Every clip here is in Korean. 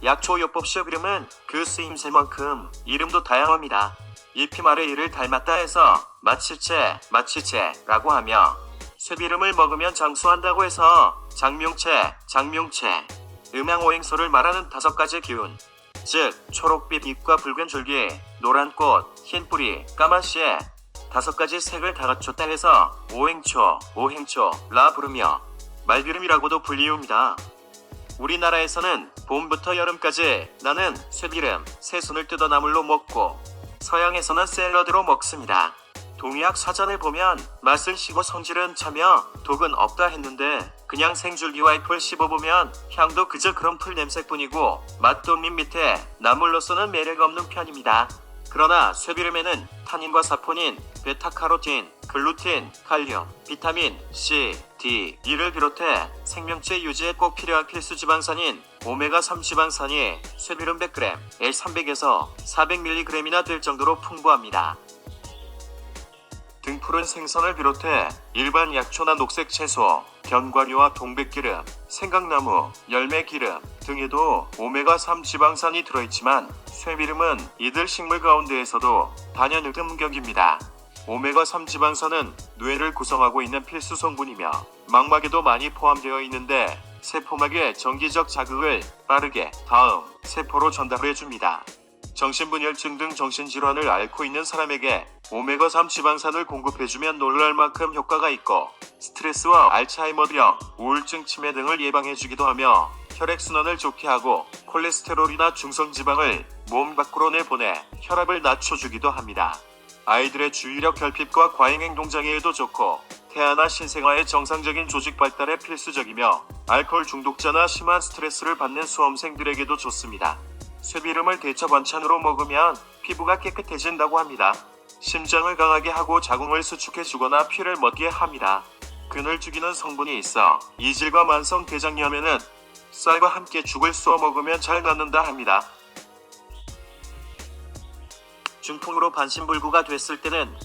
약초요법 쇠비름은 그 쓰임새만큼 이름도 다양합니다. 잎이 말의 이를 닮았다 해서 마치채라고 하며, 쇠비름을 먹으면 장수한다고 해서 장명채, 음양오행소를 말하는 5가지 기운, 즉 초록빛 잎과 붉은 줄기, 노란 꽃, 흰 뿌리, 까만 씨에 5가지 색을 다 갖췄다 해서 오행초라 부르며 말비름이라고도 불리웁니다. 우리나라에서는 봄부터 여름까지 나는 쇠비름, 새순을 뜯어 나물로 먹고, 서양에서는 샐러드로 먹습니다. 동의학 사전을 보면 맛은 시고 성질은 차며 독은 없다 했는데, 그냥 생줄기와 잎을 씹어보면 향도 그저 그런 풀 냄새뿐이고 맛도 밋밋해 나물로서는 매력 없는 편입니다. 그러나 쇠비름에는 타닌과 사포닌, 베타카로틴, 글루틴, 칼륨, 비타민 C, D, E를 비롯해 생명체 유지에 꼭 필요한 필수 지방산인 오메가3 지방산이 쇠비름 100g, L 300에서 400mg이나 될 정도로 풍부합니다. 등푸른 생선을 비롯해 일반 약초나 녹색 채소, 견과류와 동백기름, 생강나무, 열매기름 등에도 오메가3 지방산이 들어있지만, 쇠비름은 이들 식물 가운데에서도 단연흑음격입니다. 오메가3 지방산은 뇌를 구성하고 있는 필수 성분이며 망막에도 많이 포함되어 있는데, 세포막의 정기적 자극을 빠르게 다음 세포로 전달해줍니다. 정신분열증 등 정신질환을 앓고 있는 사람에게 오메가3 지방산을 공급해주면 놀랄 만큼 효과가 있고, 스트레스와 알츠하이머병, 우울증, 치매 등을 예방해주기도 하며 혈액순환을 좋게 하고 콜레스테롤이나 중성지방을 몸 밖으로 내보내 혈압을 낮춰주기도 합니다. 아이들의 주의력 결핍과 과잉행동장애에도 좋고, 태아나 신생아의 정상적인 조직 발달에 필수적이며 알코올 중독자나 심한 스트레스를 받는 수험생들에게도 좋습니다. 쇠비름을 대처 반찬으로 먹으면 피부가 깨끗해진다고 합니다. 심장을 강하게 하고 자궁을 수축해주거나 피를 멎게 합니다. 근을 죽이는 성분이 있어 이질과 만성 대장염에는 쌀과 함께 죽을 쏘아 먹으면 잘 낫는다 합니다. 중풍으로 반신불구가 됐을 때는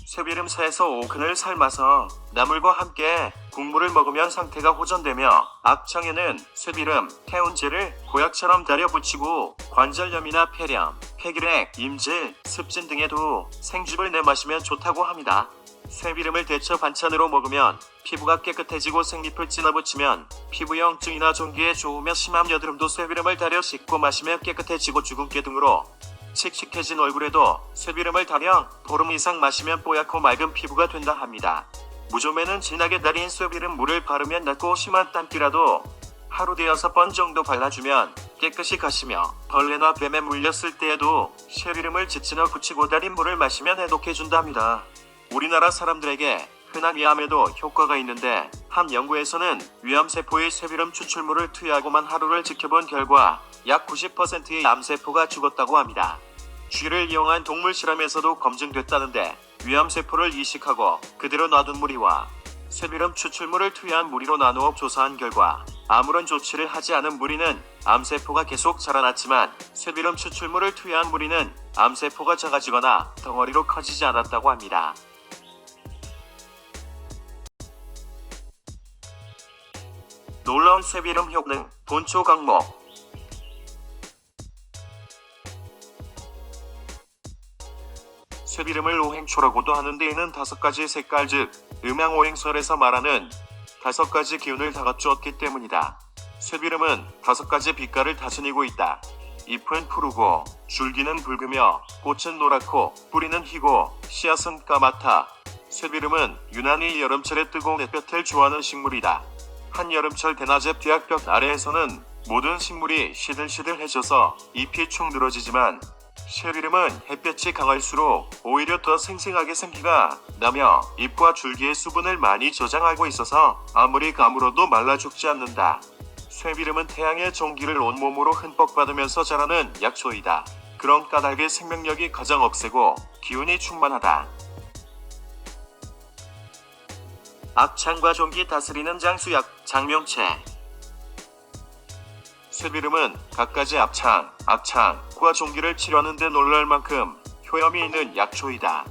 쇠비름 4에서 5큰을 삶아서 나물과 함께 국물을 먹으면 상태가 호전되며, 악청에는 쇠비름, 태운제를 고약처럼 달여 붙이고 관절염이나 폐렴, 폐기력, 임질, 습진 등에도 생즙을 내 마시면 좋다고 합니다. 쇠비름을 대처 반찬으로 먹으면 피부가 깨끗해지고 생잎을 찌나붙이면 피부염증이나 종기에 좋으며, 심한 여드름도 쇠비름을 달여 씻고 마시면 깨끗해지고, 주근깨 등으로 칙칙해진 얼굴에도 쇠비름을 달여 보름 이상 마시면 뽀얗고 맑은 피부가 된다 합니다. 무좀에는 진하게 달인 쇠비름 물을 바르면 낫고, 심한 땀띠라도 하루 5번 정도 발라주면 깨끗이 가시며, 벌레나 뱀에 물렸을 때에도 쇠비름을 지치나 붙이고 달인 물을 마시면 해독해준답니다. 우리나라 사람들에게 흔한 위암에도 효과가 있는데, 한 연구에서는 위암세포의 쇠비름 추출물을 투여하고만 하루를 지켜본 결과 약 90%의 암세포가 죽었다고 합니다. 쥐를 이용한 동물 실험에서도 검증됐다는데, 위암세포를 이식하고 그대로 놔둔 무리와 쇠비름 추출물을 투여한 무리로 나누어 조사한 결과 아무런 조치를 하지 않은 무리는 암세포가 계속 자라났지만, 쇠비름 추출물을 투여한 무리는 암세포가 작아지거나 덩어리로 커지지 않았다고 합니다. 놀라운 쇠비름 효능, 본초 강목. 쇠비름을 오행초라고도 하는데, 이는 5가지 색깔, 즉 음양오행설에서 말하는 5가지 기운을 다 갖추었기 때문이다. 쇠비름은 5가지 빛깔을 다 지니고 있다. 잎은 푸르고 줄기는 붉으며 꽃은 노랗고 뿌리는 희고 씨앗은 까맣다. 쇠비름은 유난히 여름철에 뜨거운 햇볕을 좋아하는 식물이다. 한여름철 대낮에 벼약볕 아래에서는 모든 식물이 시들시들해져서 잎이 축 늘어지지만, 쇠비름은 햇볕이 강할수록 오히려 더 생생하게 생기가 나며 잎과 줄기의 수분을 많이 저장하고 있어서 아무리 가물어도 말라 죽지 않는다. 쇠비름은 태양의 전기를 온몸으로 흠뻑 받으면서 자라는 약초이다. 그런 까닭에 생명력이 가장 억세고 기운이 충만하다. 악창과 종기 다스리는 장수약, 장명채. 쇠비름은 갖가지 악창과 종기를 치료하는 데 놀랄 만큼 효염이 있는 약초이다.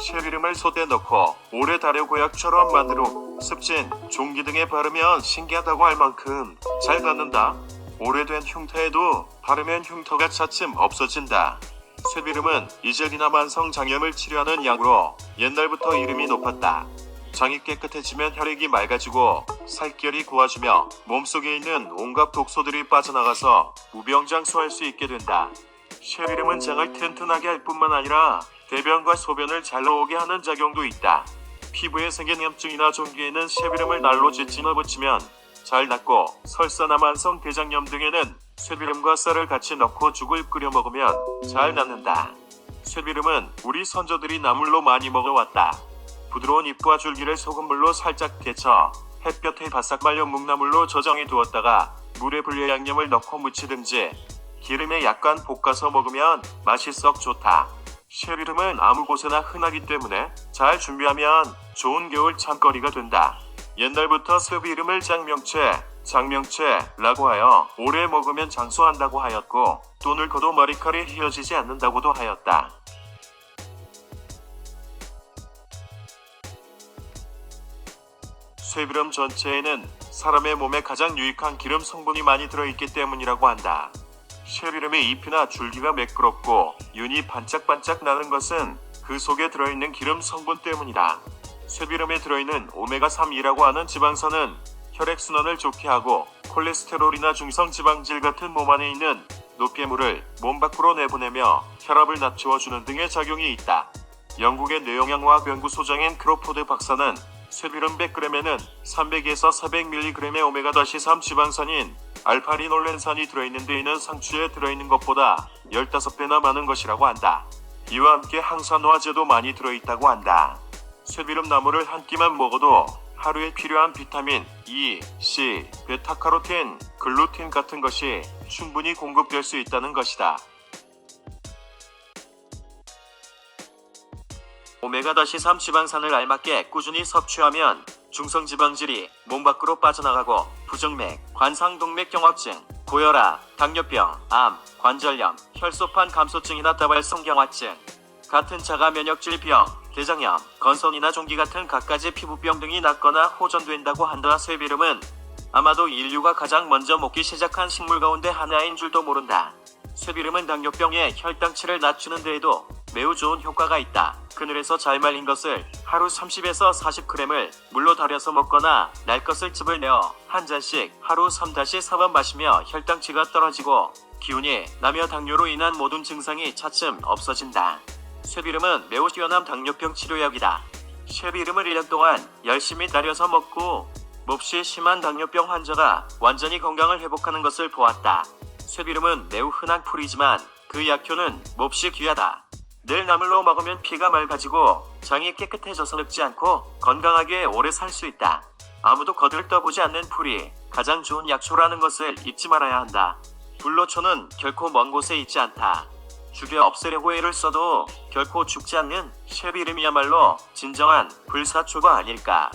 쇠비름을 솥에 넣고 오래 달여 고약처럼 만든 후 습진, 종기 등에 바르면 신기하다고 할 만큼 잘 낫는다. 오래된 흉터에도 바르면 흉터가 차츰 없어진다. 쇠비름은 이젤이나 만성 장염을 치료하는 약으로 옛날부터 이름이 높았다. 장이 깨끗해지면 혈액이 맑아지고 살결이 고와지며 몸속에 있는 온갖 독소들이 빠져나가서 무병장수할 수 있게 된다. 쇠비름은 장을 튼튼하게 할 뿐만 아니라 대변과 소변을 잘 나오게 하는 작용도 있다. 피부에 생긴 염증이나 종기에는 쇠비름을 날로 찢어 붙이면 잘 낫고, 설사나 만성 대장염 등에는 쇠비름과 쌀을 같이 넣고 죽을 끓여 먹으면 잘 낫는다. 쇠비름은 우리 선조들이 나물로 많이 먹어왔다. 부드러운 잎과 줄기를 소금물로 살짝 데쳐 햇볕에 바싹 말려 묵나물로 저장해 두었다가 물에 불려 양념을 넣고 무치든지 기름에 약간 볶아서 먹으면 맛이 썩 좋다. 쇠비름은 아무 곳에나 흔하기 때문에 잘 준비하면 좋은 겨울 찬거리가 된다. 옛날부터 쇠비름을 장명채라고 하여 오래 먹으면 장수한다고 하였고, 또 늙어도 머리칼이 휘어지지 않는다고도 하였다. 쇠비름 전체에는 사람의 몸에 가장 유익한 기름 성분이 많이 들어있기 때문이라고 한다. 쇠비름의 잎이나 줄기가 매끄럽고 윤이 반짝반짝 나는 것은 그 속에 들어있는 기름 성분 때문이다. 쇠비름에 들어있는 오메가3이라고 하는 지방산은 혈액순환을 좋게 하고 콜레스테롤이나 중성지방질 같은 몸 안에 있는 노폐물을 몸 밖으로 내보내며 혈압을 낮추어주는 등의 작용이 있다. 영국의 뇌영양과학 연구소장인 크로포드 박사는 쇠비름 100g에는 300에서 400mg의 오메가-3 지방산인 알파리놀렌산이 들어있는데 이는 상추에 들어있는 것보다 15배나 많은 것이라고 한다. 이와 함께 항산화제도 많이 들어있다고 한다. 쇠비름 나물을 한 끼만 먹어도 하루에 필요한 비타민 E, C, 베타카로틴, 글루틴 같은 것이 충분히 공급될 수 있다는 것이다. 오메가-3 지방산을 알맞게 꾸준히 섭취하면 중성지방질이 몸 밖으로 빠져나가고 부정맥, 관상동맥경화증, 고혈압, 당뇨병, 암, 관절염, 혈소판 감소증이나 다발성경화증 같은 자가 면역질병, 대장염, 건선이나 종기 같은 갖가지 피부병 등이 낫거나 호전된다고 한다. 쇠비름은 아마도 인류가 가장 먼저 먹기 시작한 식물 가운데 하나인 줄도 모른다. 쇠비름은 당뇨병의 혈당치를 낮추는 데에도 매우 좋은 효과가 있다. 그늘에서 잘 말린 것을 하루 30에서 40g을 물로 달여서 먹거나 날 것을 즙을 내어 한 잔씩 하루 3-4번 마시며 혈당치가 떨어지고 기운이 나며 당뇨로 인한 모든 증상이 차츰 없어진다. 쇠비름은 매우 뛰어난 당뇨병 치료약이다. 쇠비름을 1년 동안 열심히 달여서 먹고 몹시 심한 당뇨병 환자가 완전히 건강을 회복하는 것을 보았다. 쇠비름은 매우 흔한 풀이지만 그 약효는 몹시 귀하다. 늘 나물로 먹으면 피가 맑아지고 장이 깨끗해져서 늙지 않고 건강하게 오래 살 수 있다. 아무도 거들떠보지 않는 풀이 가장 좋은 약초라는 것을 잊지 말아야 한다. 불로초는 결코 먼 곳에 있지 않다. 죽여 없애려고 애를 써도 결코 죽지 않는 쇠비름이야말로 진정한 불사초가 아닐까.